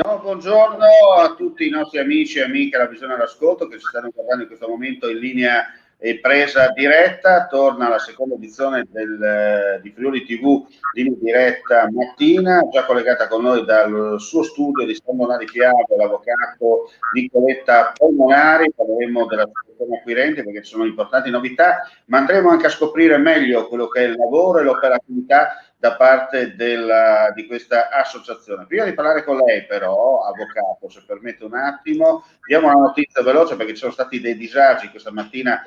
nuovo buongiorno a tutti i nostri amici e amiche alla visione e all'ascolto che ci stanno guardando in questo momento in linea e presa diretta. Torna la seconda edizione di Friuli TV, linea diretta mattina, già collegata con noi dal suo studio di San Donà di Piave, l'avvocato Nicoletta Polmonari. Parleremo della situazione acquirente perché ci sono importanti novità, ma andremo anche a scoprire meglio quello che è il lavoro e l'operatività da parte di questa associazione. Prima di parlare con lei però, avvocato, se permette un attimo, diamo una notizia veloce perché ci sono stati dei disagi questa mattina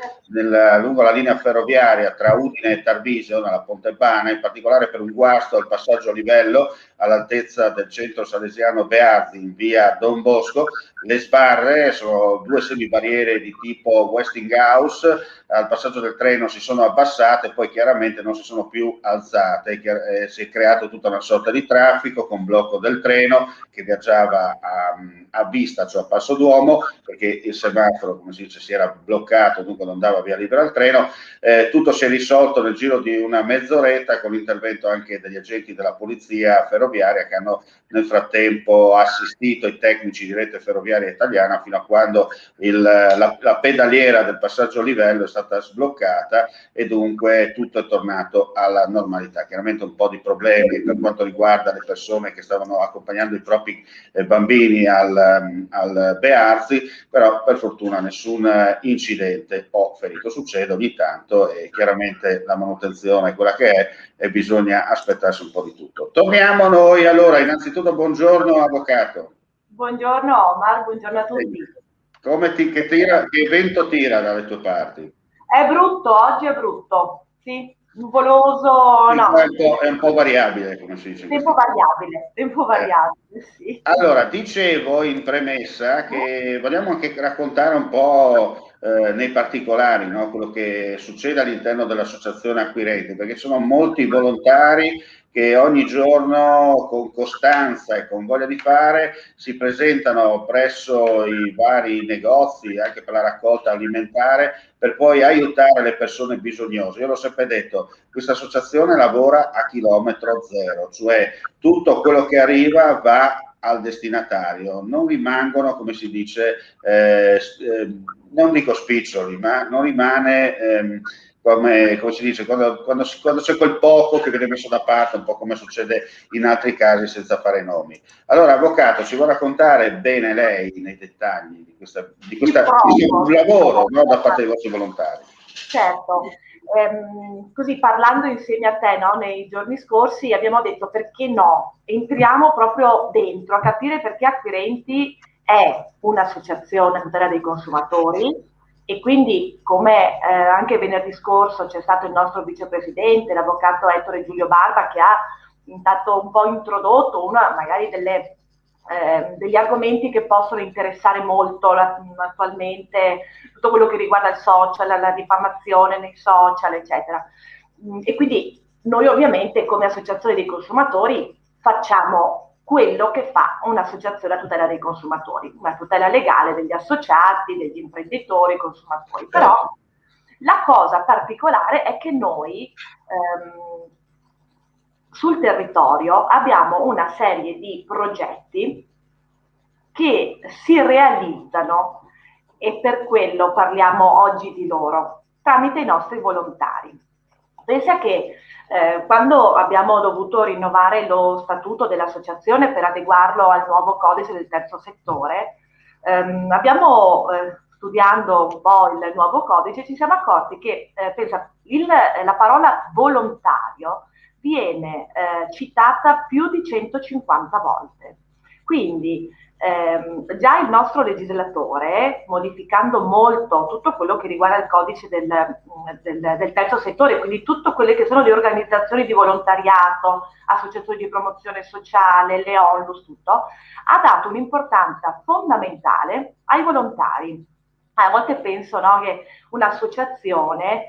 lungo la linea ferroviaria tra Udine e Tarvisio, nella Pontebana, in particolare per un guasto al passaggio a livello all'altezza del centro salesiano Beazzi in via Don Bosco. Le sbarre sono due semibarriere di tipo Westinghouse, al passaggio del treno si sono abbassate, poi chiaramente non si sono più alzate, si è creato tutta una sorta di traffico con blocco del treno che viaggiava a vista, cioè a Passo d'Uomo, perché il semaforo, come si dice, si era bloccato, dunque non dava via libera al treno. Tutto si è risolto nel giro di una mezz'oretta con l'intervento anche degli agenti della polizia ferroviaria che hanno nel frattempo assistito i tecnici di Rete Ferroviaria Italiana fino a quando la pedaliera del passaggio a livello è stata sbloccata e dunque tutto è tornato alla normalità. Chiaramente un po' di problemi per quanto riguarda le persone che stavano accompagnando i propri bambini al Bearzi, però per fortuna nessun incidente o ferito. Succede ogni tanto e chiaramente la manutenzione è quella che è e bisogna aspettarsi un po' di tutto. Torniamo noi allora, innanzitutto buongiorno avvocato. Buongiorno Omar, buongiorno a tutti. Che vento tira dalle tue parti? È brutto, oggi è brutto, sì, nuvoloso, sì, no. È un po' variabile, come si dice. Tempo variabile, sì. Allora, dicevo in premessa che vogliamo anche raccontare un po' nei particolari, no? Quello che succede all'interno dell'associazione acquirenti, perché sono molti volontari che ogni giorno con costanza e con voglia di fare si presentano presso i vari negozi anche per la raccolta alimentare per poi aiutare le persone bisognose. Io l'ho sempre detto, questa associazione lavora a chilometro zero, cioè tutto quello che arriva va al destinatario, non rimangono, come si dice, non dico spiccioli, ma non rimane come si dice, quando c'è quel poco che viene messo da parte, un po' come succede in altri casi senza fare nomi. Allora, avvocato, ci vuoi raccontare bene lei nei dettagli di questo lavoro, no, da parte dei vostri volontari? Certo. Così parlando insieme a te, no, nei giorni scorsi abbiamo detto perché no, entriamo proprio dentro a capire perché Acquirenti è un'associazione a tutela dei consumatori e quindi come anche venerdì scorso c'è stato il nostro vicepresidente, l'avvocato Ettore Giulio Barba, che ha intanto un po' introdotto una magari degli argomenti che possono interessare molto attualmente, tutto quello che riguarda il social, la diffamazione nei social, eccetera. E quindi noi ovviamente come associazione dei consumatori facciamo quello che fa un'associazione a tutela dei consumatori, una tutela legale degli associati, degli imprenditori, consumatori. Però la cosa particolare è che noi sul territorio abbiamo una serie di progetti che si realizzano e per quello parliamo oggi di loro, tramite i nostri volontari. Pensa che quando abbiamo dovuto rinnovare lo statuto dell'associazione per adeguarlo al nuovo codice del terzo settore, abbiamo studiando un po' il nuovo codice ci siamo accorti che la parola volontario viene citata più di 150 volte. Quindi già il nostro legislatore, modificando molto tutto quello che riguarda il codice del terzo settore, quindi tutte quelle che sono le organizzazioni di volontariato, associazioni di promozione sociale, le ONLUS, tutto, ha dato un'importanza fondamentale ai volontari. A volte penso, no, che un'associazione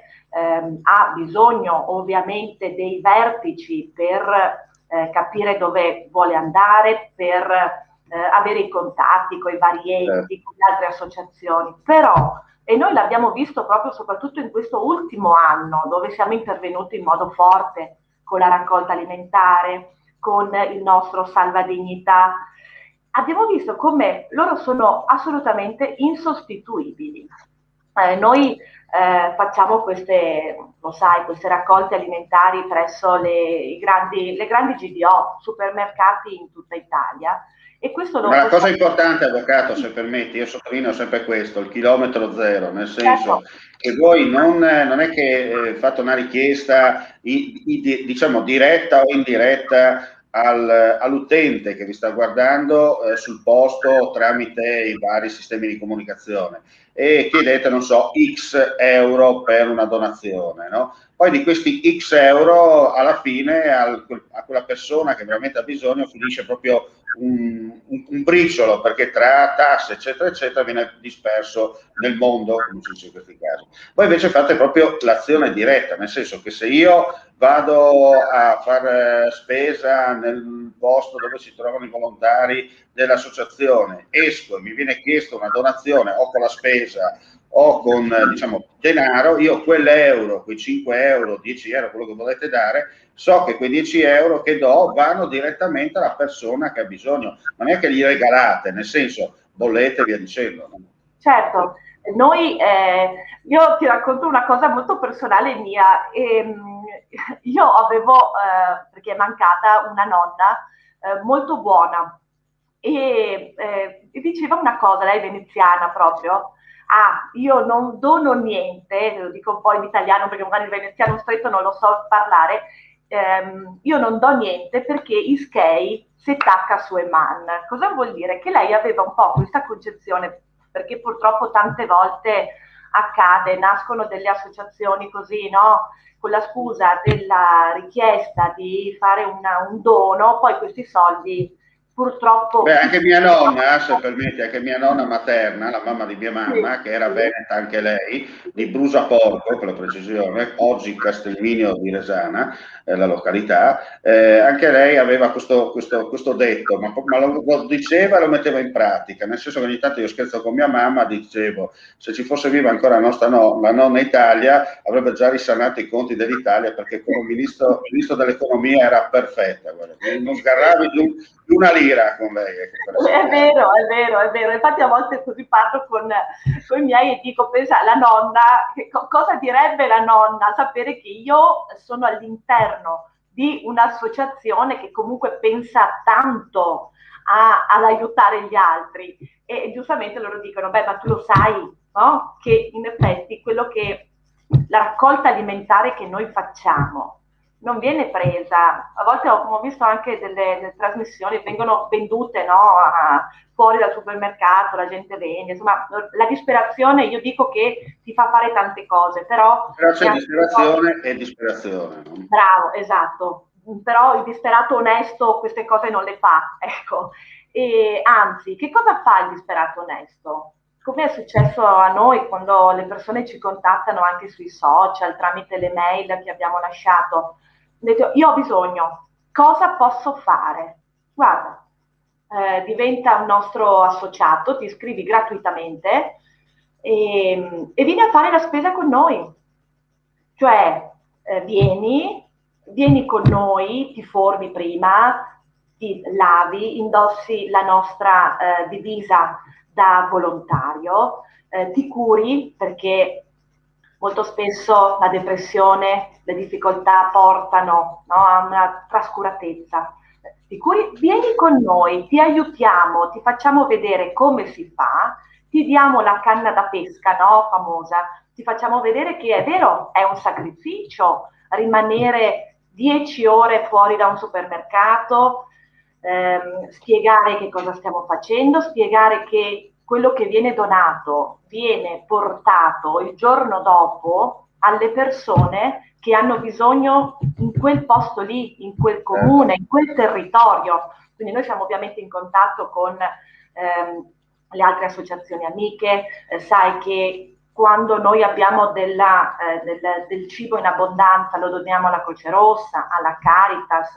ha bisogno ovviamente dei vertici per capire dove vuole andare, per avere i contatti con i vari enti, con le altre associazioni, però, e noi l'abbiamo visto proprio soprattutto in questo ultimo anno, dove siamo intervenuti in modo forte con la raccolta alimentare, con il nostro Salva Dignità, abbiamo visto come loro sono assolutamente insostituibili. Noi facciamo queste, lo sai, queste raccolte alimentari presso le grandi GDO, supermercati in tutta Italia. E questo lo Ma la cosa importante, avvocato, se permetti, io sottolineo sempre questo, il chilometro zero, nel senso che voi non è che fate una richiesta, diciamo, diretta o indiretta all'utente che vi sta guardando sul posto tramite i vari sistemi di comunicazione e chiedete, non so, X euro per una donazione, no? Poi di questi X euro alla fine a quella persona che veramente ha bisogno finisce proprio un briciolo, perché tra tasse eccetera eccetera viene disperso nel mondo, come si dice in questi casi. Voi invece fate proprio l'azione diretta, nel senso che se io vado a fare spesa nel posto dove si trovano i volontari dell'associazione, esco e mi viene chiesto una donazione o con la spesa o con diciamo denaro, io quell'euro, quei 5 euro, 10 euro, quello che volete dare, so che quei 10 euro che do vanno direttamente alla persona che ha bisogno, non è che gli regalate, nel senso bollette e via dicendo. No? Certo, noi, io ti racconto una cosa molto personale mia. Io avevo, perché è mancata una nonna molto buona e diceva una cosa, lei è veneziana proprio, io non dono niente, lo dico un po' in italiano perché magari il veneziano stretto non lo so parlare, io non do niente perché ischei se tacca su Eman. Cosa vuol dire? Che lei aveva un po' questa concezione, perché purtroppo tante volte accade, nascono delle associazioni così, no? Con la scusa della richiesta di fare un dono, poi questi soldi purtroppo... Beh, anche mia nonna, se permetti, anche mia nonna materna, la mamma di mia mamma, che era veneta anche lei, di Brusaporco, per la precisione, oggi Castellminio di Resana, la località, anche lei aveva questo detto, ma lo diceva e lo metteva in pratica, nel senso che ogni tanto io scherzo con mia mamma, dicevo, se ci fosse viva ancora la nonna Italia, avrebbe già risanato i conti dell'Italia, perché come ministro dell'economia era perfetta, guarda, non sgarravi di una lira con lei. È vero, è vero, è vero. Infatti a volte così parlo con i miei e dico, pensa, la nonna, cosa direbbe la nonna? Sapere che io sono all'interno di un'associazione che comunque pensa tanto ad aiutare gli altri. E giustamente loro dicono, beh, ma tu lo sai, no? Che in effetti la raccolta alimentare che noi facciamo non viene presa. A volte ho visto anche delle trasmissioni, vengono vendute, no, fuori dal supermercato, la gente vende, insomma, la disperazione, io dico che ti fa fare tante cose, però... Però c'è disperazione e disperazione. No? Bravo, esatto. Però il disperato onesto queste cose non le fa, ecco. E anzi, che cosa fa il disperato onesto? Come è successo a noi quando le persone ci contattano anche sui social, tramite le mail che abbiamo lasciato, detto, io ho bisogno, cosa posso fare? Guarda, diventa un nostro associato, ti iscrivi gratuitamente e vieni a fare la spesa con noi. Cioè, vieni con noi, ti formi prima, ti lavi, indossi la nostra divisa da volontario, ti curi perché molto spesso la depressione, le difficoltà portano, no, a una trascuratezza. Ti curi, vieni con noi, ti aiutiamo, ti facciamo vedere come si fa, ti diamo la canna da pesca, no, famosa, ti facciamo vedere che è vero, è un sacrificio rimanere 10 ore fuori da un supermercato, spiegare che cosa stiamo facendo, spiegare che quello che viene donato viene portato il giorno dopo alle persone che hanno bisogno in quel posto lì, in quel comune, in quel territorio. Quindi noi siamo ovviamente in contatto con le altre associazioni amiche, sai che quando noi abbiamo del cibo in abbondanza lo doniamo alla Croce Rossa, alla Caritas,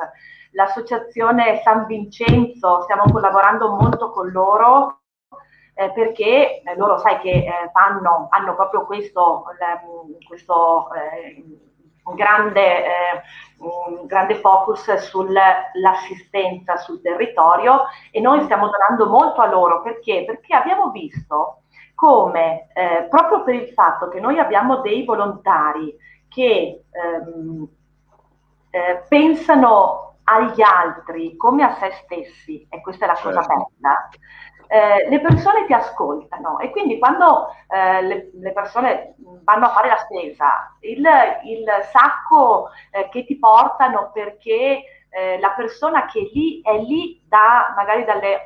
l'associazione San Vincenzo, stiamo collaborando molto con loro perché loro sai che hanno proprio questo un grande focus sull'assistenza sul territorio, e noi stiamo donando molto a loro. Perché? Perché abbiamo visto come proprio per il fatto che noi abbiamo dei volontari che pensano agli altri come a se stessi, e questa è la cosa bella, le persone ti ascoltano, e quindi quando le persone vanno a fare la spesa, il sacco che ti portano, perché la persona che è lì magari dalle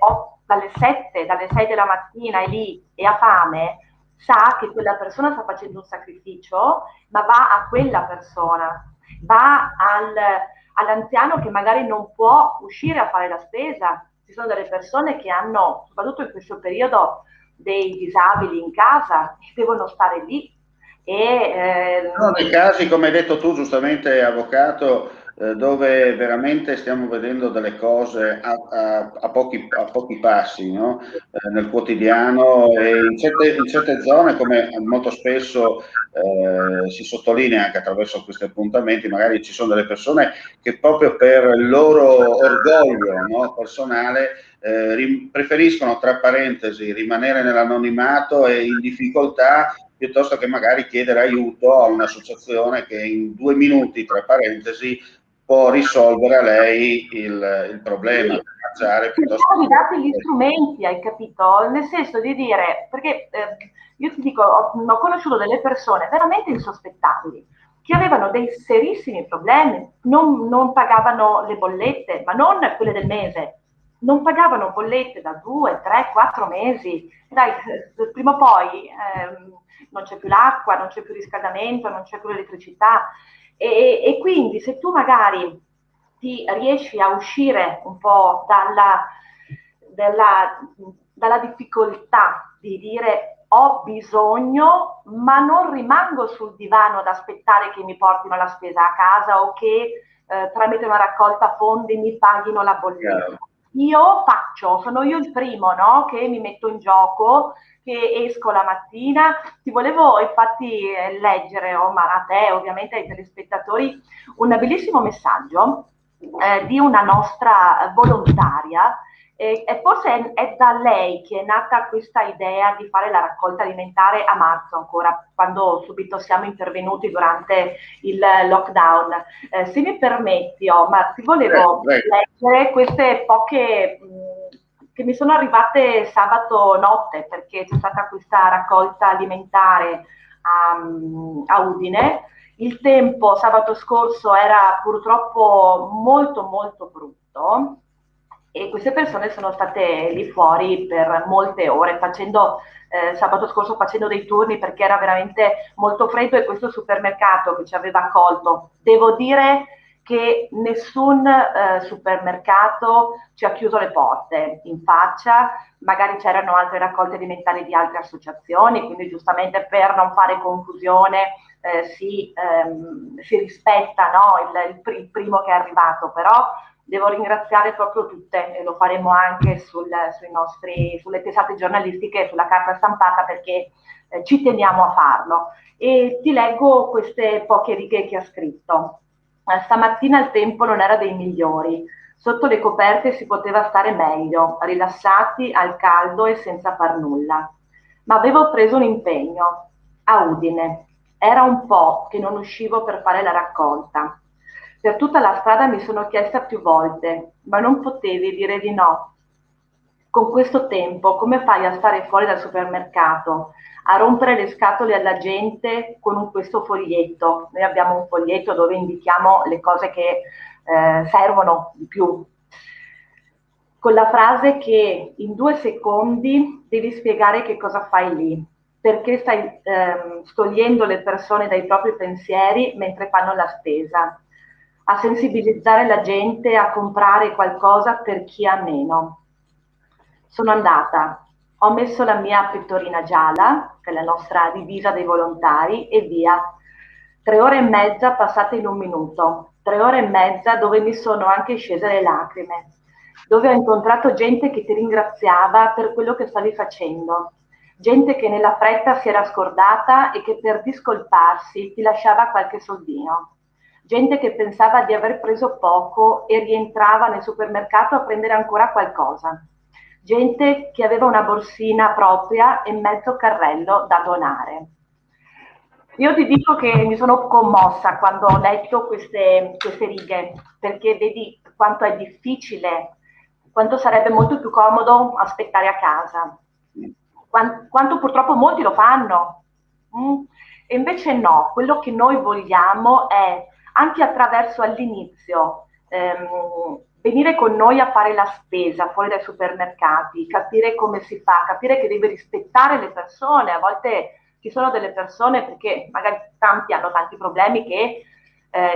7, dalle 6 della mattina, è lì e ha fame, sa che quella persona sta facendo un sacrificio, ma va a quella persona, va all'anziano che magari non può uscire a fare la spesa. Ci sono delle persone che hanno, soprattutto in questo periodo, dei disabili in casa, che devono stare lì. Sono dei casi, come hai detto tu giustamente, avvocato, dove veramente stiamo vedendo delle cose a pochi passi, no? Nel quotidiano, e in certe zone, come molto spesso si sottolinea anche attraverso questi appuntamenti, magari ci sono delle persone che proprio per il loro orgoglio, no, personale, preferiscono, tra parentesi, rimanere nell'anonimato e in difficoltà, piuttosto che magari chiedere aiuto a un'associazione che in 2 minuti, tra parentesi, può risolvere a lei il problema. Sì, cerchiamo di darti gli strumenti, hai capito? Nel senso di dire, perché io ti dico, ho conosciuto delle persone veramente insospettabili, che avevano dei serissimi problemi, non pagavano le bollette, ma non quelle del mese, non pagavano bollette da 2, 3, 4 mesi. Dai, prima o poi non c'è più l'acqua, non c'è più riscaldamento, non c'è più l'elettricità, e quindi se tu magari ti riesci a uscire un po' dalla difficoltà di dire ho bisogno, ma non rimango sul divano ad aspettare che mi portino la spesa a casa, o che tramite una raccolta fondi mi paghino la bolletta. Io sono io il primo, no? Che mi metto in gioco, che esco la mattina. Ti volevo infatti leggere, ma a te, ovviamente ai telespettatori, un bellissimo messaggio di una nostra volontaria, e forse è da lei che è nata questa idea di fare la raccolta alimentare a marzo, ancora quando subito siamo intervenuti durante il lockdown. Se mi permetti, ma ti volevo leggere queste poche che mi sono arrivate sabato notte, perché c'è stata questa raccolta alimentare a Udine. Il tempo sabato scorso era purtroppo molto molto brutto, e queste persone sono state lì fuori per molte ore, sabato scorso facendo dei turni, perché era veramente molto freddo, e questo supermercato che ci aveva accolto, devo dire che nessun supermercato ci ha chiuso le porte in faccia. Magari c'erano altre raccolte alimentari di altre associazioni, quindi giustamente per non fare confusione si rispetta, no, il primo che è arrivato, però devo ringraziare proprio tutte, e lo faremo anche sulle testate giornalistiche, sulla carta stampata, perché ci teniamo a farlo. E ti leggo queste poche righe che ha scritto. Stamattina il tempo non era dei migliori, sotto le coperte si poteva stare meglio, rilassati al caldo e senza far nulla. Ma avevo preso un impegno, a Udine. Era un po' che non uscivo per fare la raccolta. Per tutta la strada mi sono chiesta più volte, ma non potevi dire di no. Con questo tempo, come fai a stare fuori dal supermercato, a rompere le scatole alla gente con questo foglietto? Noi abbiamo un foglietto dove indichiamo le cose che servono di più, con la frase che in 2 secondi devi spiegare che cosa fai lì, perché stai togliendo le persone dai propri pensieri mentre fanno la spesa, a sensibilizzare la gente a comprare qualcosa per chi ha meno. Sono andata, ho messo la mia pettorina gialla, che è la nostra divisa dei volontari, e via. 3 ore e mezza passate in 1 minuto, 3 ore e mezza dove mi sono anche scese le lacrime, dove ho incontrato gente che ti ringraziava per quello che stavi facendo, gente che nella fretta si era scordata e che per discolparsi ti lasciava qualche soldino. gente che pensava di aver preso poco e rientrava nel supermercato a prendere ancora qualcosa, gente che aveva una borsina propria e mezzo carrello da donare. Io ti dico che mi sono commossa quando ho letto queste righe, perché vedi quanto è difficile, quanto sarebbe molto più comodo aspettare a casa, quanto purtroppo molti lo fanno. E invece no, quello che noi vogliamo è, anche attraverso all'inizio, venire con noi a fare la spesa fuori dai supermercati, capire come si fa, capire che devi rispettare le persone. A volte ci sono delle persone, perché magari tanti hanno tanti problemi, che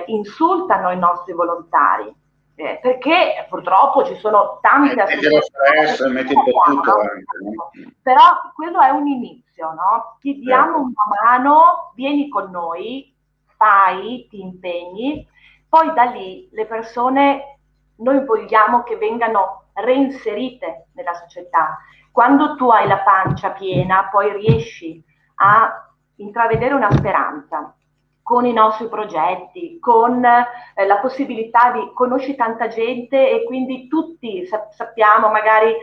insultano i nostri volontari, perché purtroppo ci sono tante associazioni, metti un po' tutto anche, no? Però quello è un inizio, no? Ti diamo una mano, vieni con noi, fai, ti impegni, poi da lì le persone noi vogliamo che vengano reinserite nella società. Quando tu hai la pancia piena, poi riesci a intravedere una speranza con i nostri progetti, con la possibilità di conosci tanta gente e quindi tutti sappiamo magari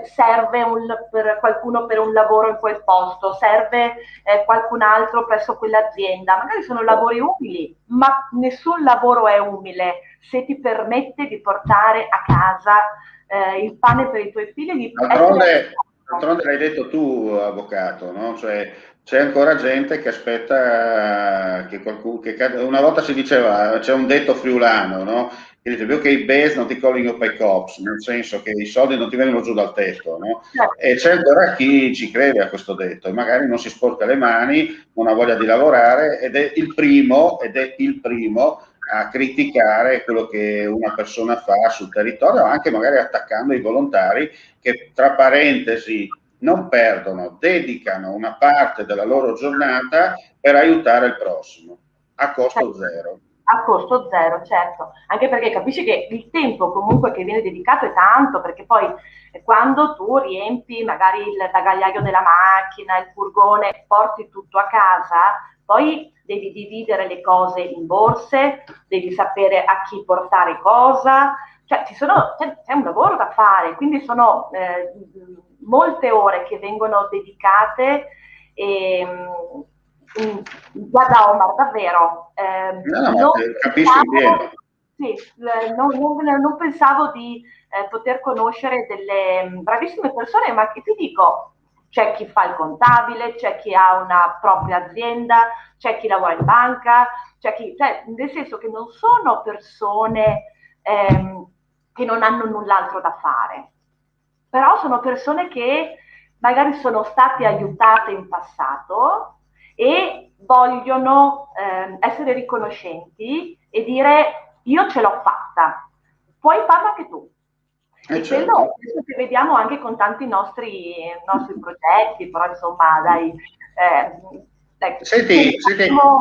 serve per qualcuno per un lavoro in quel posto, serve qualcun altro presso quell'azienda, magari sono lavori umili, ma nessun lavoro è umile se ti permette di portare a casa il pane per i tuoi figli. D'altronde l'hai detto tu, avvocato, no? Cioè, c'è ancora gente che aspetta che qualcuno, una volta si diceva, c'è un detto friulano, no? Che dice, più che i bes non ti calling up ai cops, nel senso che i soldi non ti vengono giù dal tetto, no? E c'è ancora chi ci crede a questo detto e magari non si sporca le mani, non ha voglia di lavorare ed è il primo a criticare quello che una persona fa sul territorio, anche magari attaccando i volontari che, tra parentesi, non perdono, dedicano una parte della loro giornata per aiutare il prossimo, a costo zero. A costo zero, certo, anche perché capisci che il tempo comunque che viene dedicato è tanto, perché poi quando tu riempi magari il bagagliaio della macchina, il furgone, porti tutto a casa, poi devi dividere le cose in borse, devi sapere a chi portare cosa, cioè c'è un lavoro da fare, quindi sono molte ore che vengono dedicate e guarda Omar, davvero, capisco bene. Sì, non pensavo di poter conoscere delle bravissime persone, ma che ti dico, c'è chi fa il contabile, c'è chi ha una propria azienda, c'è chi lavora in banca, nel senso che non sono persone che non hanno null'altro da fare, però sono persone che magari sono state aiutate in passato e vogliono essere riconoscenti e dire io ce l'ho fatta, puoi farlo anche tu. E certo. quello che vediamo anche con tanti nostri progetti, però insomma dai. Senti,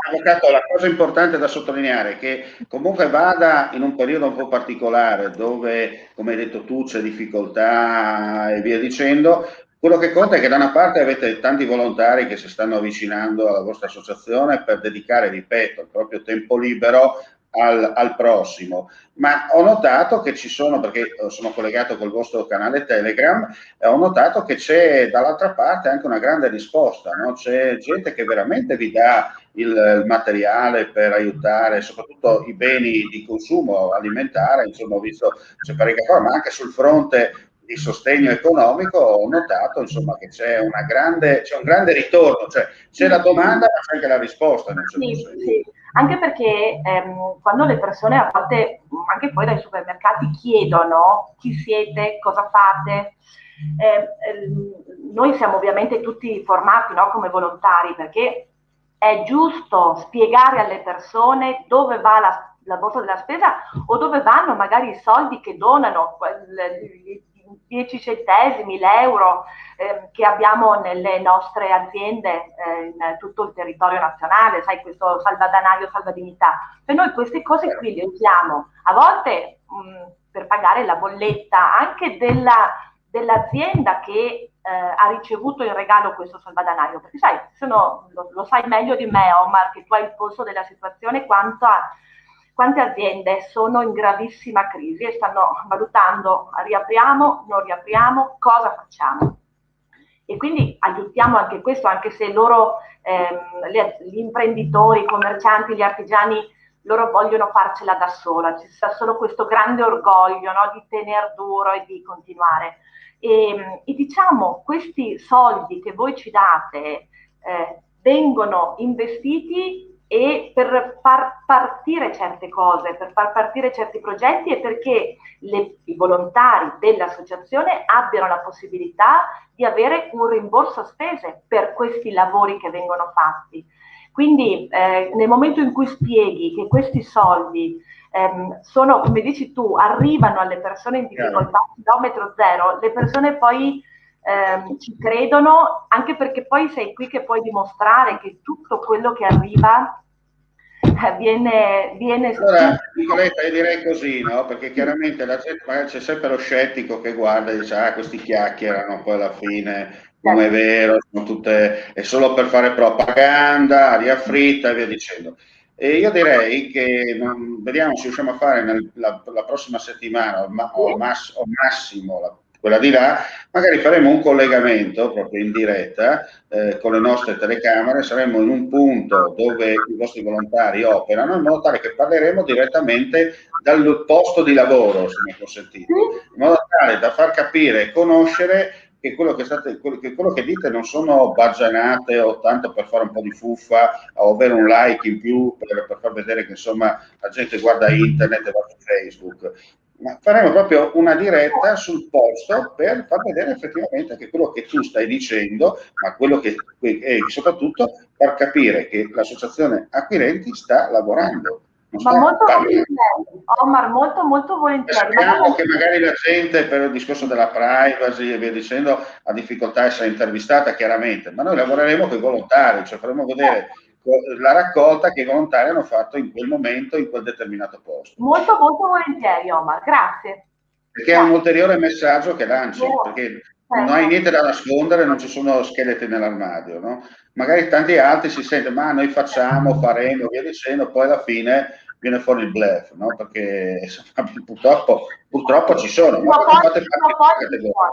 avvocato, la cosa importante da sottolineare è che comunque vada in un periodo un po' particolare dove, come hai detto tu, c'è difficoltà e via dicendo, quello che conta è che da una parte avete tanti volontari che si stanno avvicinando alla vostra associazione per dedicare, ripeto, il proprio tempo libero al prossimo, ma ho notato che ci sono, perché sono collegato col vostro canale Telegram, ho notato che c'è dall'altra parte anche una grande risposta, no? C'è gente che veramente vi dà il materiale per aiutare, soprattutto i beni di consumo alimentare, insomma ho visto c'è parecchia cosa, ma anche sul fronte di sostegno economico ho notato insomma che c'è un grande ritorno, cioè c'è la domanda ma c'è anche la risposta in un certo senso. Sì. Anche perché quando le persone a volte, anche poi dai supermercati, chiedono chi siete, cosa fate, noi siamo ovviamente tutti formati, no, come volontari, perché è giusto spiegare alle persone dove va la borsa della spesa o dove vanno magari i soldi che donano, 10 centesimi, l'euro che abbiamo nelle nostre aziende in tutto il territorio nazionale, sai, questo salvadanaio, salvadignità. Per noi queste cose qui le usiamo a volte per pagare la bolletta anche dell'azienda che ha ricevuto in regalo questo salvadanaio, perché sai, lo sai meglio di me, Omar, che tu hai il polso della situazione, quanto quante aziende sono in gravissima crisi e stanno valutando: riapriamo, non riapriamo, cosa facciamo? E quindi aiutiamo anche questo, anche se loro, gli imprenditori, i commercianti, gli artigiani, loro vogliono farcela da sola, ci sta solo questo grande orgoglio, no, di tener duro e di continuare. E diciamo, questi soldi che voi ci date vengono investiti e per far partire certe cose, per far partire certi progetti, e perché i volontari dell'associazione abbiano la possibilità di avere un rimborso spese per questi lavori che vengono fatti. Quindi nel momento in cui spieghi che questi soldi sono, come dici tu, arrivano alle persone in difficoltà a chilometro zero, le persone poi ci credono, anche perché poi sei qui che puoi dimostrare che tutto quello che arriva viene allora, Nicoletta, io direi così, no? Perché chiaramente la gente, magari c'è sempre lo scettico che guarda e dice: ah, questi chiacchierano, poi alla fine non è vero, sono tutte, è solo per fare propaganda, aria fritta e via dicendo. E io direi che vediamo se riusciamo a fare la prossima settimana, o massimo quella di là, magari faremo un collegamento proprio in diretta con le nostre telecamere, saremo in un punto dove i vostri volontari operano, in modo tale che parleremo direttamente dal posto di lavoro, se mi consentite, in modo tale da far capire e conoscere che quello che dite non sono baggianate o tanto per fare un po' di fuffa o avere un like in più per far vedere che insomma la gente guarda internet e va su Facebook, ma faremo proprio una diretta sul posto per far vedere effettivamente che quello che tu stai dicendo, ma quello che e soprattutto far capire che l'associazione acquirenti sta lavorando. Ma molto volentieri, Omar, molto volentieri. Sappiamo che magari la gente, per il discorso della privacy e via dicendo, ha difficoltà a essere intervistata, chiaramente, ma noi lavoreremo con i volontari, cioè faremo vedere la raccolta che i volontari hanno fatto in quel momento, in quel determinato posto. Molto volentieri, Omar, grazie. Perché è un ulteriore messaggio che lanci, perché non hai niente da nascondere, non ci sono scheletri nell'armadio, no? Magari tanti altri si sentono: ma noi facciamo, faremo, via dicendo, poi alla fine viene fuori il bluff, no? Perché purtroppo ci sono, ma fate parte della categoria.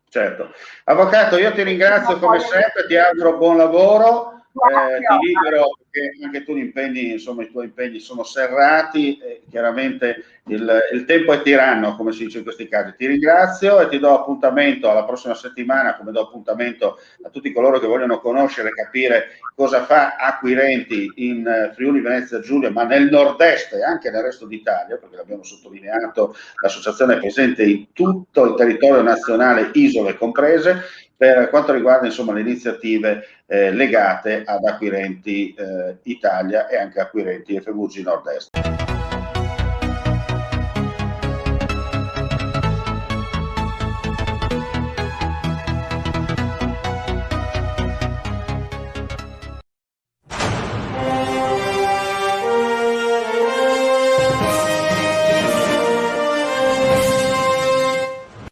Certo. Avvocato, io ti ringrazio come sempre, ti auguro buon lavoro. Ti libero perché anche tu gli impegni, insomma i tuoi impegni sono serrati e chiaramente il tempo è tiranno, come si dice in questi casi. Ti ringrazio e ti do appuntamento alla prossima settimana, come do appuntamento a tutti coloro che vogliono conoscere e capire cosa fa Acquirenti in Friuli Venezia Giulia, ma nel nord-est e anche nel resto d'Italia, perché l'abbiamo sottolineato, l'associazione è presente in tutto il territorio nazionale, isole comprese, per quanto riguarda insomma le iniziative legate ad Acquirenti Italia e anche Acquirenti FVG Nord-Est.